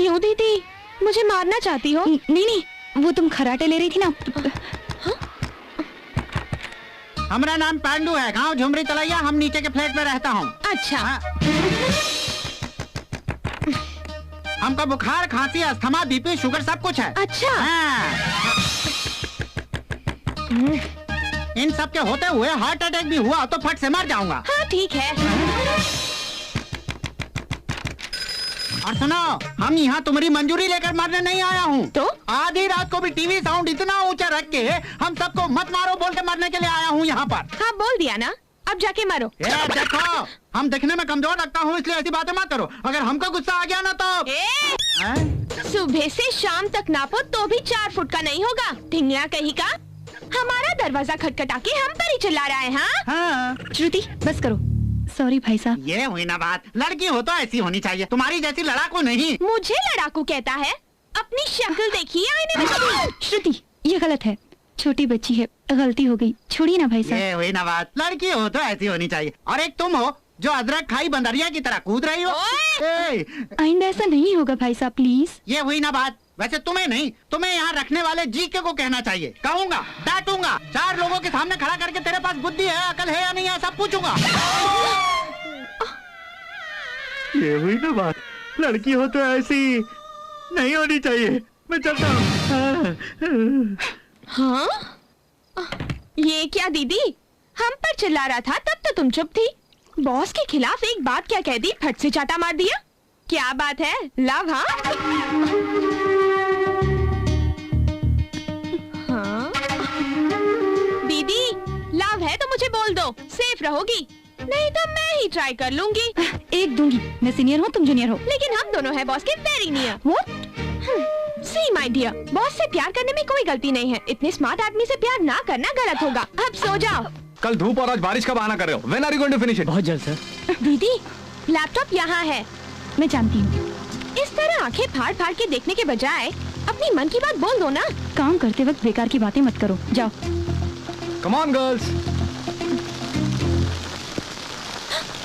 क्यों दीदी, मुझे मारना चाहती हो? नहीं, वो तुम खराटे ले रही थी ना। हमारा नाम पांडू है, गांव झुमरी तलैया, हम नीचे के फ्लैट में रहता हूँ। अच्छा। हमका बुखार, खांसी, अस्थमा, बीपी, शुगर सब कुछ है। अच्छा। इन सब के होते हुए हार्ट अटैक भी हुआ तो फट से मर जाऊंगा। हाँ ठीक है। और सुनो, हम यहाँ तुम्हारी मंजूरी लेकर मरने नहीं आया हूँ। तो आधी रात को भी टीवी साउंड इतना ऊंचा रख के हम सबको मत मारो बोल के मरने के लिए आया हूँ यहाँ पर। हाँ बोल दिया ना, अब जाके मरो। देखो, हम दिखने में कमजोर लगता हूँ, इसलिए ऐसी बातें मत करो। अगर हमको गुस्सा आ गया ना तो सुबह से शाम तक नापो तो भी 4 फुट का नहीं होगा। ढिंगला कहीं का, हमारा दरवाजा खटखटा के हम पर ही चिल्ला रहा है। हाँ? श्रुति बस करो। सॉरी भाई साहब। ये हुई ना बात, लड़की हो तो ऐसी होनी चाहिए, तुम्हारी जैसी लड़ाकू नहीं। मुझे लड़ाकू कहता है? अपनी शक्ल देखिए आईने में। श्रुति ये गलत है, छोटी बच्ची है, गलती हो गई, छोड़िए ना भाई साहब। ये हुई ना बात, लड़की हो तो ऐसी होनी चाहिए। और एक तुम हो जो अदरक खाई बंदरिया की तरह कूद रही हो। आइंदा ऐसा नहीं होगा भाई साहब, प्लीज। ये हुई ना बात। वैसे तुम्हें नहीं, तुम्हें यहाँ रखने वाले जीके को कहना चाहिए। कहूँगा, डांटूंगा, 4 लोगों के सामने खड़ा करके तेरे पास बुद्धि है, अकल है या नहीं है सब पूछूंगा। ये हुई ना बात, लड़की हो तो ऐसी नहीं होनी चाहिए। मैं चलता हूँ। हाँ? ये क्या दीदी, हम पर चिल्ला रहा था तब तो तुम चुप थी। बॉस के खिलाफ एक बात क्या कह दी, फट से चाटा मार दिया। क्या बात है, लव? हाँ दीदी, लव है तो मुझे बोल दो, सेफ रहोगी, नहीं तो मैं ही ट्राई कर लूंगी। एक दूंगी, मैं सीनियर हूँ, तुम जूनियर हो। लेकिन हम दोनों हैं बॉस के very near. What? See my dear, boss से प्यार करने में कोई गलती नहीं है, इतने स्मार्ट आदमी से प्यार ना करना गलत होगा। अब सो जाओ। कल धूप और आज बारिश का बहाना कर रहे हो। When are you going to finish it? बहुत जल्द सर। दीदी लैपटॉप यहाँ है। मैं जानती हूँ। इस तरह आंखें फाड़ फाड़ के देखने के बजाय अपनी मन की बात बोल दो ना। काम करते वक्त बेकार की बातें मत करो, जाओ। Come on girls.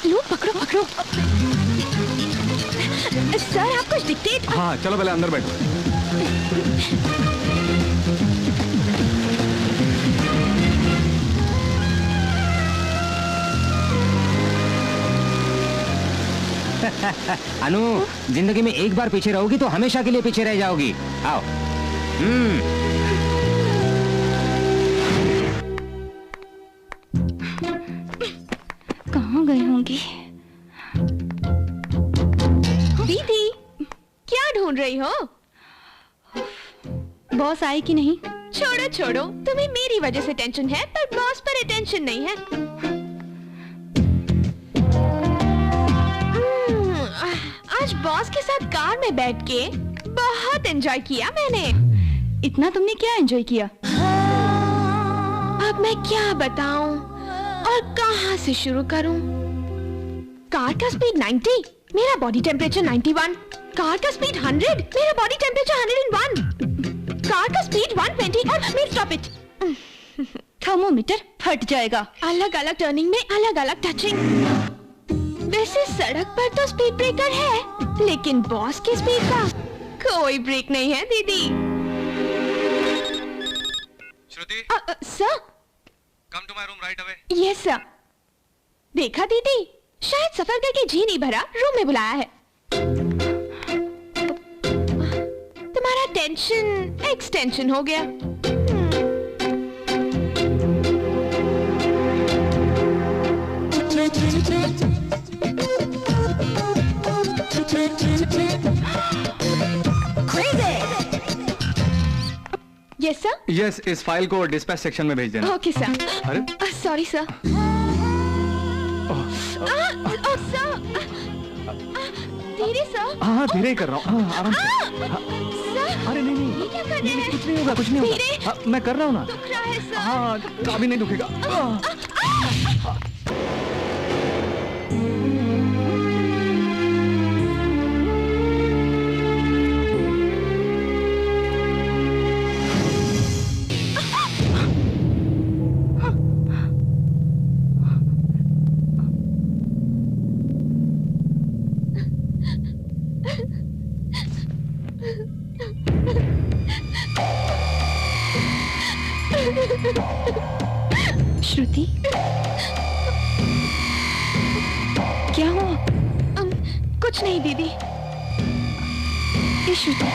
लो पकड़ो पकड़ो। सर आप कुछ डिक्टेट। हाँ चलो पहले अंदर बैठो। अनु, जिंदगी में एक बार पीछे रहोगी तो हमेशा के लिए पीछे रह जाओगी। आओ। कहाँ गई होंगी? दीदी क्या ढूंढ रही हो? बॉस आई कि नहीं? छोड़ो छोड़ो, तुम्हें मेरी वजह से टेंशन है पर बॉस पर टेंशन नहीं है। आज बॉस के साथ कार में बैठ के बहुत एंजॉय किया मैंने। इतना तुमने क्या एंजॉय किया? अब मैं क्या बताऊं और कहां से शुरू करूं? कार का स्पीड 90, मेरा बॉडी टेम्परेचर 91। कार का स्पीड 100, मेरा बॉडी टेम्परेचर 101। कार का स्पीड 120 और स्टॉप इट। थर्मोमीटर फट जाएगा। अलग अलग टर्निंग में अलग अलग टचिंग। वैसे सड़क पर तो स्पीड ब्रेकर है, लेकिन बॉस की स्पीड का कोई ब्रेक नहीं है दीदी। Shruti, sir. come to my room right away. Yes sir. देखा दीदी, शायद सफर करके जी नहीं भरा, रूम में बुलाया है। तुम्हारा टेंशन एक्सटेंशन हो गया। Yes sir. यस, इस फाइल को डिस्पैच सेक्शन में भेज देना। Okay sir. अरे सॉरी सर। धीरे सर। हाँ धीरे ही कर रहा हूँ, आराम से। सर अरे नहीं नहीं, ये क्या कर रहे हैं? कुछ नहीं होगा, कुछ नहीं होगा। मैं कर रहा हूँ ना। दुख रहा है सर। हाँ कभी नहीं दुखेगा। श्रुति, क्या हुआ? कुछ नहीं दीदी। ये श्रुति,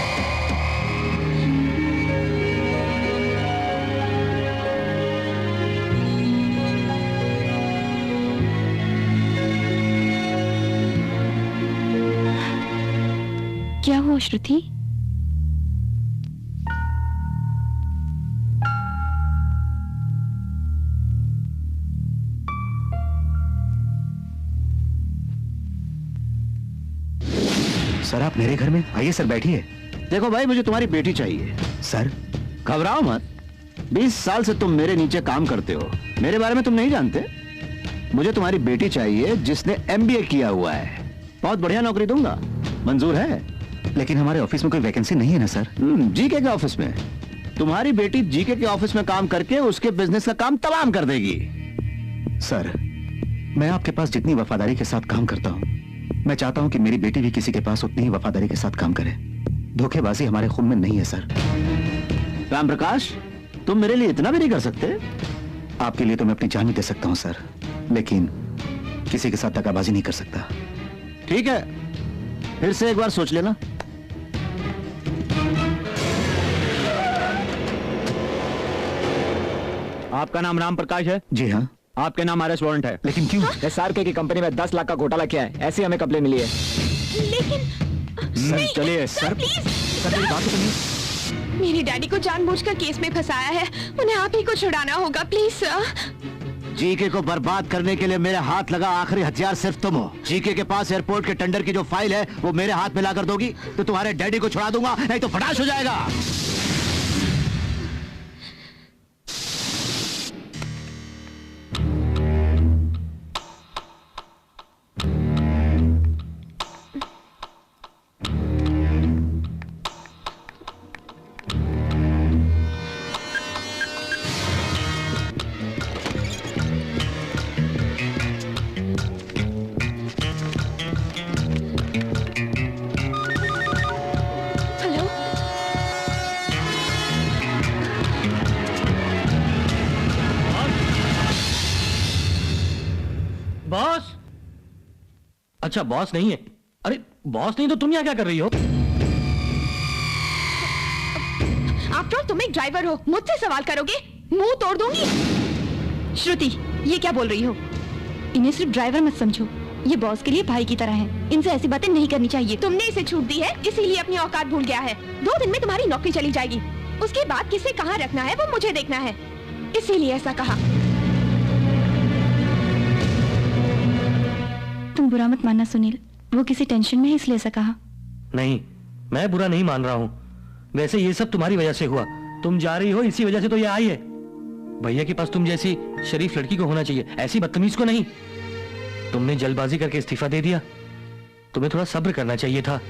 क्या हुआ श्रुति? सर आप मेरे घर में आइए सर, बैठिए। देखो भाई, मुझे तुम्हारी बेटी चाहिए। सर घबराओ मत, 20 साल से तुम मेरे नीचे काम करते हो, मेरे बारे में तुम नहीं जानते। मुझे तुम्हारी बेटी चाहिए जिसने MBA किया हुआ है, बहुत बढ़िया नौकरी दूंगा, मंजूर है? लेकिन हमारे ऑफिस में कोई वैकेंसी नहीं है ना सर। जीके के ऑफिस में? तुम्हारी बेटी जीके के ऑफिस में काम करके उसके बिजनेस का काम तमाम कर देगी। सर मैं आपके पास जितनी वफादारी के साथ काम करता हूँ, मैं चाहता हूँ कि मेरी बेटी भी किसी के पास उतनी ही वफादारी के साथ काम करे। धोखेबाजी हमारे खून में नहीं है सर। राम प्रकाश, तुम मेरे लिए इतना भी नहीं कर सकते? आपके लिए तो मैं अपनी जान भी दे सकता हूँ सर, लेकिन किसी के साथ दगाबाजी नहीं कर सकता। ठीक है, फिर से एक बार सोच लेना। आपका नाम राम प्रकाश है? जी हाँ। आपके नाम अरेस्ट वारंट है। लेकिन क्यों? SRK की कंपनी में 10 लाख का घोटाला किया है, ऐसी हमें कंप्लेन मिली है। लेकिन चलिए सर, प्लीज सर मेरी बात तो सुनिए। मेरे डैडी को जानबूझकर केस में फंसाया है, उन्हें आप ही को छुड़ाना होगा प्लीज सर। जीके को बर्बाद करने के लिए मेरे हाथ लगा आखिरी हथियार सिर्फ तुम हो। जीके के पास एयरपोर्ट के टेंडर की जो फाइल है वो मेरे हाथ में लाकर दोगी तो तुम्हारे डैडी को छुड़ा दूंगा, नहीं तो फटाश हो जाएगा। Hello, boss? अच्छा बॉस नहीं है। अरे बॉस नहीं तो तुम यहाँ क्या कर रही हो? आफ्टर ऑल तुम एक ड्राइवर हो, मुझसे सवाल करोगे, मुंह तोड़ दूंगी। श्रुति, ये क्या बोल रही हो? इन्हें सिर्फ ड्राइवर मत समझो, ये बॉस के लिए भाई की तरह है। इनसे ऐसी बातें नहीं करनी चाहिए। तुमने इसे छूट दी है, इसीलिए अपनी औकात भूल गया है। 2 दिन में तुम्हारी नौकरी चली जाएगी, उसके बाद किसे कहाँ रखना है वो मुझे देखना है, इसीलिए ऐसा कहा। तुम बुरा मत मानना सुनील, वो किसी टेंशन में है इसलिए ऐसा कहा। नहीं, मैं बुरा नहीं मान रहा हूँ। वैसे ये सब तुम्हारी वजह से हुआ। तुम जा रही हो इसी वजह से तो ये आई है। भैया के पास तुम जैसी शरीफ लड़की को होना चाहिए, ऐसी बदतमीज को नहीं। तुमने जल्दबाजी करके इस्तीफा दे दिया। तुम्हें थोड़ा सब्र करना चाहिए था।